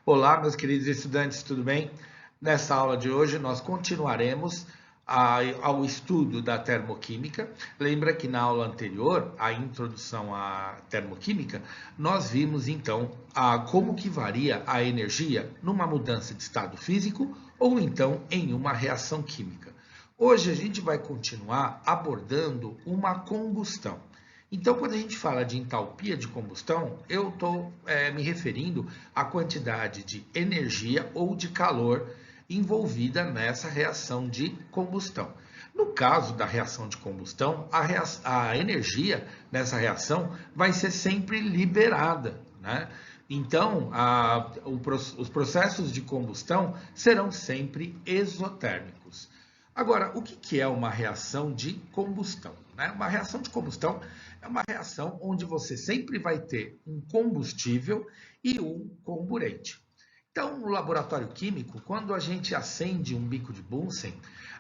Olá, meus queridos estudantes, tudo bem? Nessa aula de hoje, nós continuaremos ao estudo da termoquímica. Lembra que na aula anterior, a introdução à termoquímica, nós vimos então como que varia a energia numa mudança de estado físico ou então em uma reação química. Hoje a gente vai continuar abordando uma combustão. Então, quando a gente fala de entalpia de combustão, eu estou me referindo à quantidade de energia ou de calor envolvida nessa reação de combustão. No caso da reação de combustão, a energia nessa reação vai ser sempre liberada, né? Então, os processos de combustão serão sempre exotérmicos. Agora, o que é uma reação de combustão? Né? Uma reação de combustão é uma reação onde você sempre vai ter um combustível e um comburente. Então, no laboratório químico, quando a gente acende um bico de Bunsen,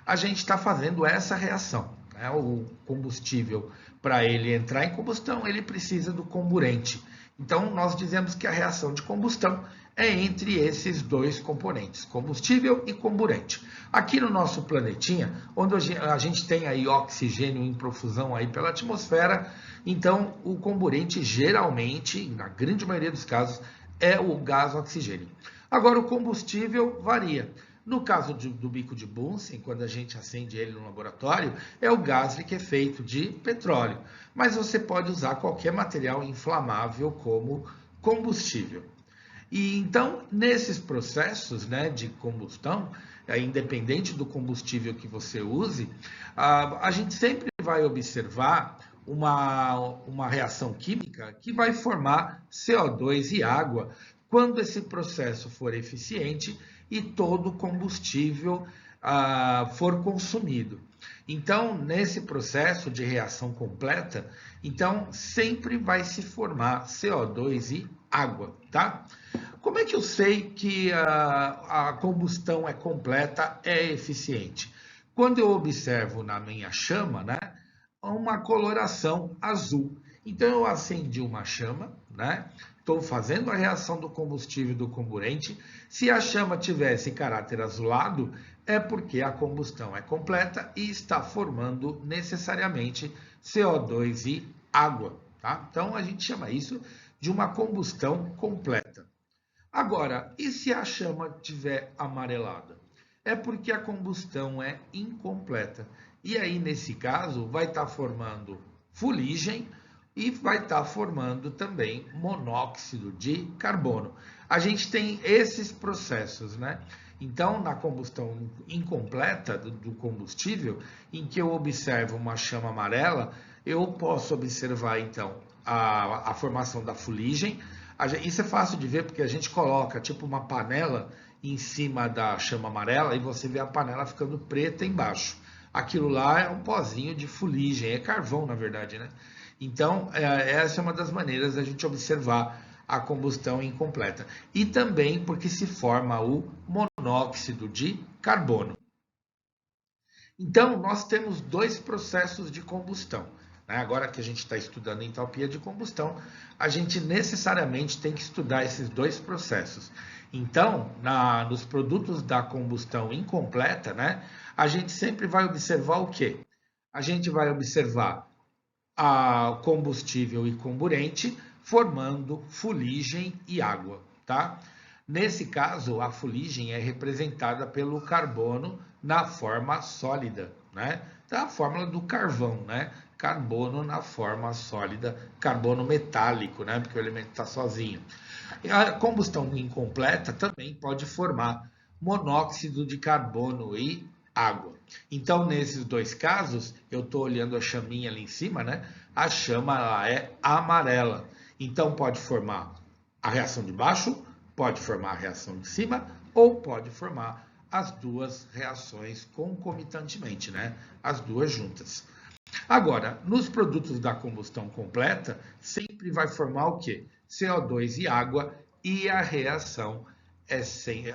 a gente está fazendo essa reação. Né? O combustível, para ele entrar em combustão, ele precisa do comburente. Então, nós dizemos que a reação de combustão é entre esses dois componentes, combustível e comburente. Aqui no nosso planetinha, onde a gente tem aí oxigênio em profusão aí pela atmosfera, então o comburente geralmente, na grande maioria dos casos, é o gás oxigênio. Agora o combustível varia. No caso do bico de Bunsen, quando a gente acende ele no laboratório, é o gás que é feito de petróleo. Mas você pode usar qualquer material inflamável como combustível. E então, nesses processos, né, de combustão, independente do combustível que você use, a gente sempre vai observar uma reação química que vai formar CO2 e água quando esse processo for eficiente e todo o combustível for consumido. Então, nesse processo de reação completa, então sempre vai se formar CO2 e água, tá? Como é que eu sei que a combustão é completa, é eficiente? Quando eu observo na minha chama, né, uma coloração azul. Então eu acendi uma chama, né? Estou fazendo a reação do combustível e do comburente. Se a chama tivesse caráter azulado, é porque a combustão é completa e está formando necessariamente CO2 e água, tá? Então a gente chama isso de uma combustão completa. Agora, e se a chama tiver amarelada? É porque a combustão é incompleta. E aí, nesse caso, vai estar formando fuligem e vai estar formando também monóxido de carbono. A gente tem esses processos, né? Então, na combustão incompleta do combustível, em que eu observo uma chama amarela, eu posso observar, então, a formação da fuligem. Isso é fácil de ver porque a gente coloca tipo uma panela em cima da chama amarela e você vê a panela ficando preta embaixo. Aquilo lá é um pozinho de fuligem, é carvão na verdade, né? Então, essa é uma das maneiras da gente observar a combustão incompleta. E também porque se forma o monóxido de carbono. Então, nós temos dois processos de combustão. Né? Agora que a gente está estudando entalpia de combustão, a gente necessariamente tem que estudar esses dois processos. Então, nos produtos da combustão incompleta, né, a gente sempre vai observar o quê? A gente vai observar a combustível e comburente formando fuligem e água, tá? Nesse caso, a fuligem é representada pelo carbono na forma sólida, né? Então, a fórmula do carvão, né? Carbono na forma sólida, carbono metálico, né? Porque o elemento está sozinho. A combustão incompleta também pode formar monóxido de carbono e água. Então, nesses dois casos, eu estou olhando a chaminha ali em cima, né? A chama ela é amarela. Então, pode formar a reação de baixo, pode formar a reação de cima, ou pode formar as duas reações concomitantemente, né? As duas juntas. Agora, nos produtos da combustão completa, sempre vai formar o quê? CO2 e água, e a reação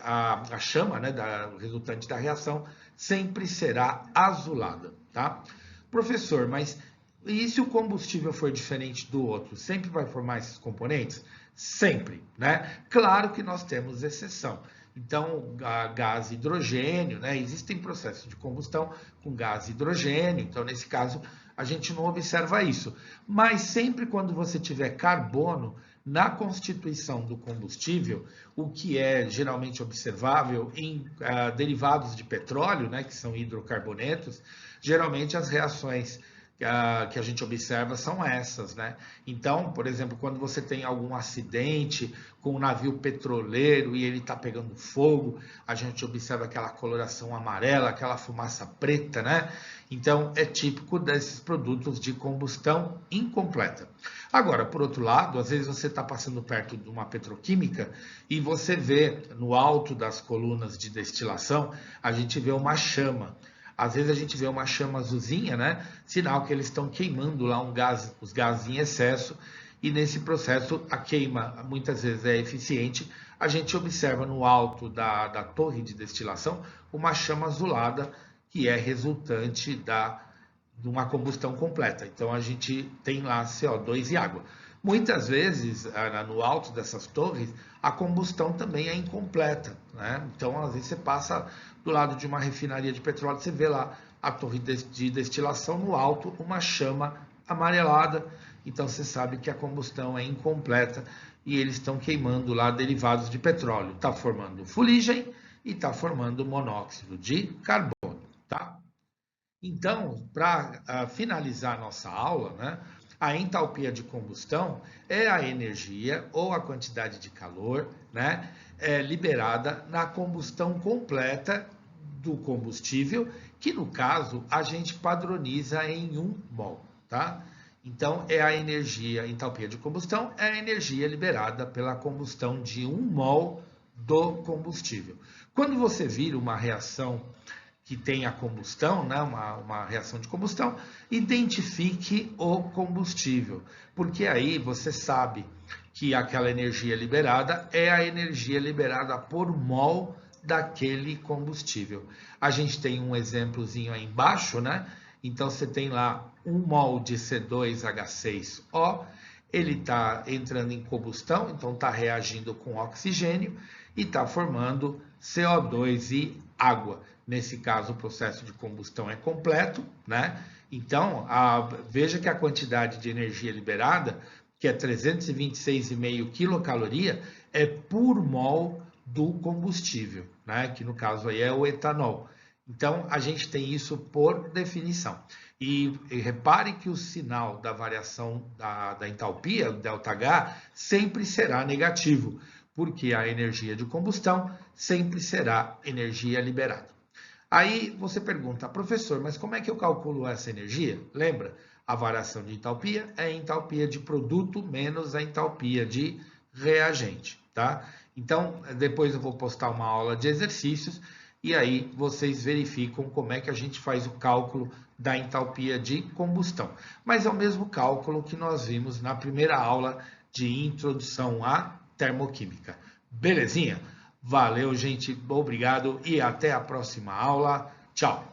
a chama, né, resultante da reação sempre será azulada, tá? Professor, mas e se o combustível for diferente do outro, sempre vai formar esses componentes? Sempre, né? Claro que nós temos exceção. Então, gás hidrogênio, né? Existem processos de combustão com gás hidrogênio, então nesse caso a gente não observa isso. Mas sempre quando você tiver carbono na constituição do combustível, o que é geralmente observável em derivados de petróleo, né, que são hidrocarbonetos, geralmente as reações que a gente observa são essas, né? Então, por exemplo, quando você tem algum acidente com um navio petroleiro e ele está pegando fogo, a gente observa aquela coloração amarela, aquela fumaça preta, né? Então, é típico desses produtos de combustão incompleta. Agora, por outro lado, às vezes você está passando perto de uma petroquímica e você vê no alto das colunas de destilação, a gente vê uma chama. Às vezes a gente vê uma chama azulzinha, né? Sinal que eles estão queimando lá os gases em excesso, e nesse processo a queima muitas vezes é eficiente. A gente observa no alto da torre de destilação uma chama azulada que é resultante de uma combustão completa. Então a gente tem lá CO2 e água. Muitas vezes, no alto dessas torres, a combustão também é incompleta, né? Então, às vezes, você passa do lado de uma refinaria de petróleo, você vê lá a torre de destilação no alto, uma chama amarelada. Então, você sabe que a combustão é incompleta e eles estão queimando lá derivados de petróleo. Está formando fuligem e está formando monóxido de carbono, tá? Então, para finalizar nossa aula, né? A entalpia de combustão é a energia ou a quantidade de calor, né, liberada na combustão completa do combustível, que no caso a gente padroniza em 1 mol, tá? Então, é a energia, entalpia de combustão é a energia liberada pela combustão de 1 mol do combustível. Quando você vira uma reação que tem a combustão, né, uma reação de combustão, identifique o combustível, porque aí você sabe que aquela energia liberada é a energia liberada por mol daquele combustível. A gente tem um exemplozinho aí embaixo, né? Então você tem lá 1 mol de C2H6O, ele está entrando em combustão, então está reagindo com oxigênio e está formando CO2 e água. Nesse caso, o processo de combustão é completo, né? Então, veja que a quantidade de energia liberada, que é 326,5 quilocaloria, é por mol do combustível, né? Que no caso aí é o etanol. Então, a gente tem isso por definição. E repare que o sinal da variação da entalpia, o ΔH, sempre será negativo, porque a energia de combustão sempre será energia liberada. Aí você pergunta, professor, mas como é que eu calculo essa energia? Lembra, a variação de entalpia é a entalpia de produto menos a entalpia de reagente, tá? Então, depois eu vou postar uma aula de exercícios e aí vocês verificam como é que a gente faz o cálculo da entalpia de combustão. Mas é o mesmo cálculo que nós vimos na primeira aula de introdução à termoquímica. Belezinha? Valeu, gente. Obrigado e até a próxima aula. Tchau.